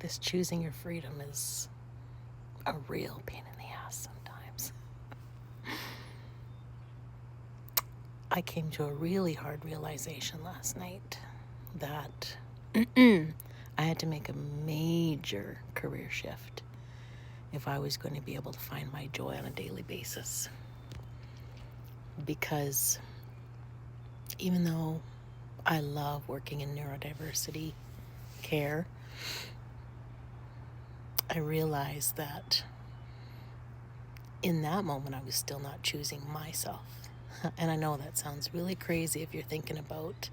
this choosing your freedom is a real pain in the ass sometimes. I came to a really hard realization last night that I had to make a major career shift if I was going to be able to find my joy on a daily basis. Because even though I love working in neurodiversity care, I realized that in that moment I was still not choosing myself. And I know that sounds really crazy if you're thinking about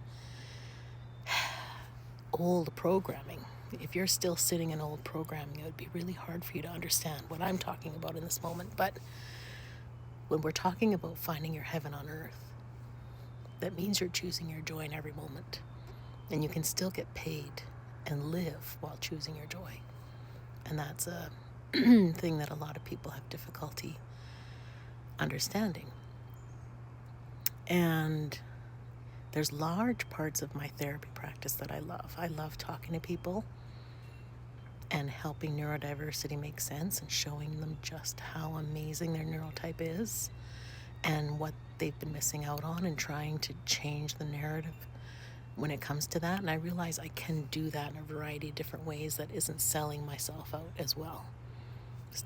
old programming. If you're still sitting in old programming, it would be really hard for you to understand what I'm talking about in this moment. But when we're talking about finding your heaven on earth, that means you're choosing your joy in every moment. And you can still get paid and live while choosing your joy. And that's a thing that a lot of people have difficulty understanding. And there's large parts of my therapy practice that I love. I love talking to people and helping neurodiversity make sense and showing them just how amazing their neurotype is and what they've been missing out on, and trying to change the narrative when it comes to that. And I realize I can do that in a variety of different ways that isn't selling myself out as well,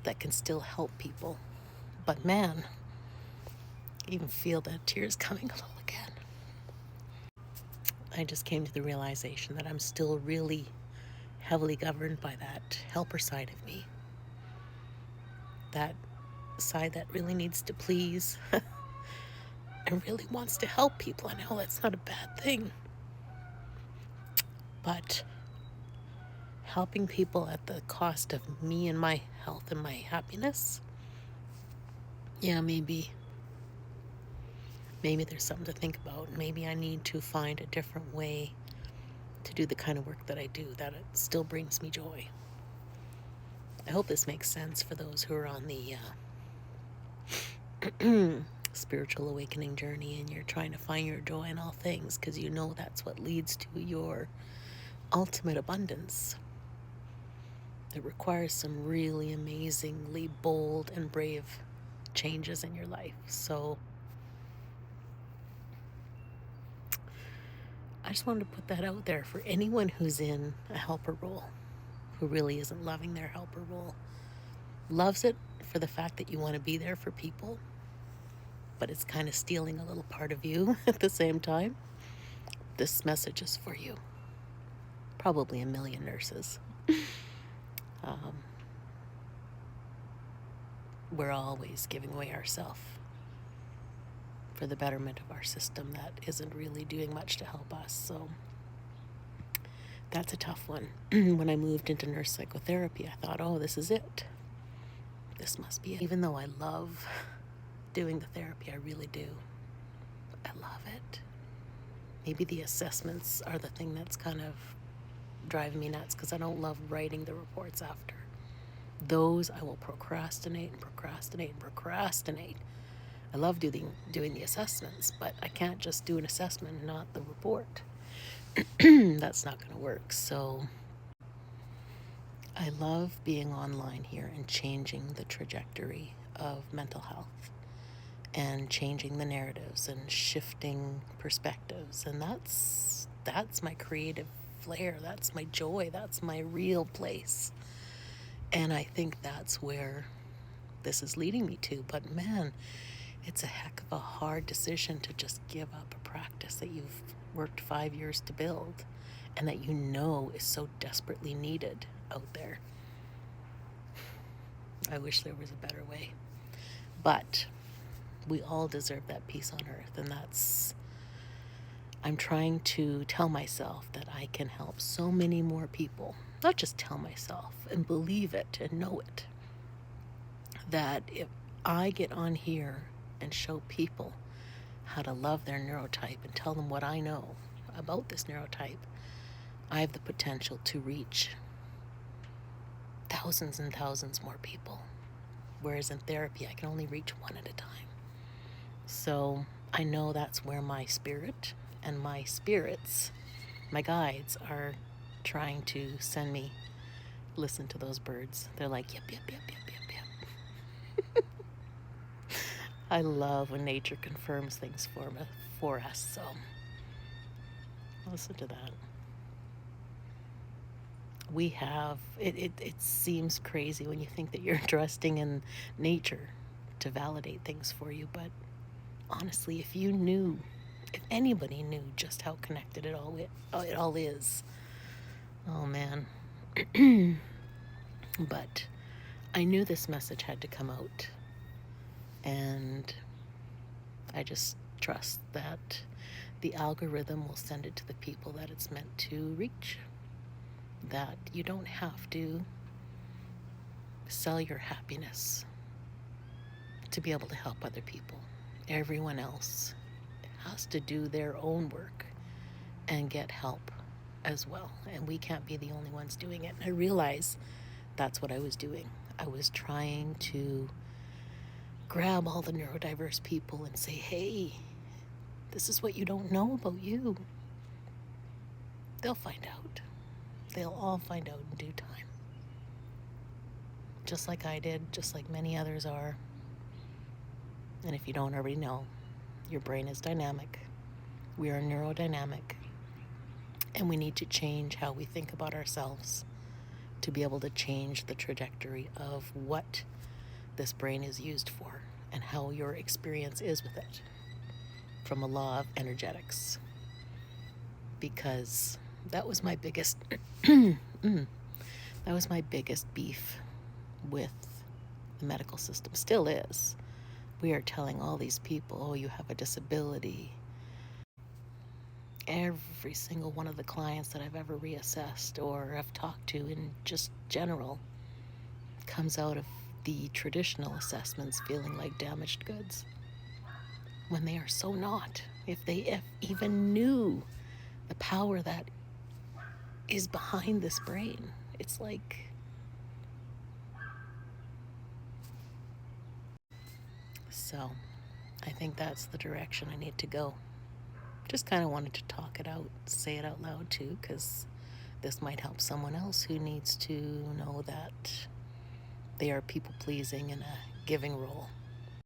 that can still help people. But man, I even feel that tears coming a little again. I just came to the realization that I'm still really heavily governed by that helper side of me. That side that really needs to please and really wants to help people. I know that's not a bad thing. But helping people at the cost of me and my health and my happiness, yeah, maybe there's something to think about. Maybe I need to find a different way to do the kind of work that I do, that it still brings me joy. I hope this makes sense for those who are on the spiritual awakening journey and you're trying to find your joy in all things, because you know that's what leads to your ultimate abundance. It requires some really amazingly bold and brave changes in your life. So I just wanted to put that out there for anyone who's in a helper role, who really isn't loving their helper role. Loves it for the fact that you want to be there for people, but it's kind of stealing a little part of you at the same time. This message is for you. Probably a million nurses. We're always giving away ourselves for the betterment of our system that isn't really doing much to help us. So that's a tough one. When I moved into nurse psychotherapy, I thought, oh, this is it. This must be it. Even though I love doing the therapy, I really do. I love it. Maybe the assessments are the thing that's kind of driving me nuts, because I don't love writing the reports after. Those I will procrastinate. I love doing the assessments, but I can't just do an assessment and not the report. That's not going to work. So I love being online here and changing the trajectory of mental health and changing the narratives and shifting perspectives. And that's my creative flair. That's my joy. That's my real place. And I think that's where this is leading me to. But man, it's a heck of a hard decision to just give up a practice that you've worked 5 years to build and that you know is so desperately needed out there. I wish there was a better way. But we all deserve that peace on earth, and I'm trying to tell myself that I can help so many more people. Not just tell myself and believe it and know it. That if I get on here and show people how to love their neurotype and tell them what I know about this neurotype, I have the potential to reach thousands and thousands more people. Whereas in therapy, I can only reach one at a time. So I know that's where my spirit and my spirits, my guides, are trying to send me Listen to those birds. They're like, yip, yip, yip, yip, yip, yip. I love when nature confirms things for us, so listen to that. We have, it seems crazy when you think that you're trusting in nature to validate things for you, but honestly, if you knew, if anybody knew just how connected it all is, oh man. But I knew this message had to come out, and I just trust that the algorithm will send it to the people that it's meant to reach. That you don't have to sell your happiness to be able to help other people. Everyone else has to do their own work and get help as well. And we can't be the only ones doing it. And I realize that's what I was doing. I was trying to grab all the neurodiverse people and say, hey, this is what you don't know about you. They'll find out. They'll all find out in due time. Just like I did, just like many others are. And if you don't already know, your brain is dynamic. We are neurodynamic. And we need to change how we think about ourselves to be able to change the trajectory of what this brain is used for and how your experience is with it from a law of energetics. Because that was my biggest that was my biggest beef with the medical system. Still is. We are telling all these people, oh, you have a disability. Every single one of the clients that I've ever reassessed or have talked to in just general comes out of the traditional assessments feeling like damaged goods when they are so not. If they even knew the power that is behind this brain, it's like, so I think that's the direction I need to go. Just kind of wanted to talk it out, say it out loud too, because this might help someone else who needs to know that they are people pleasing in a giving role.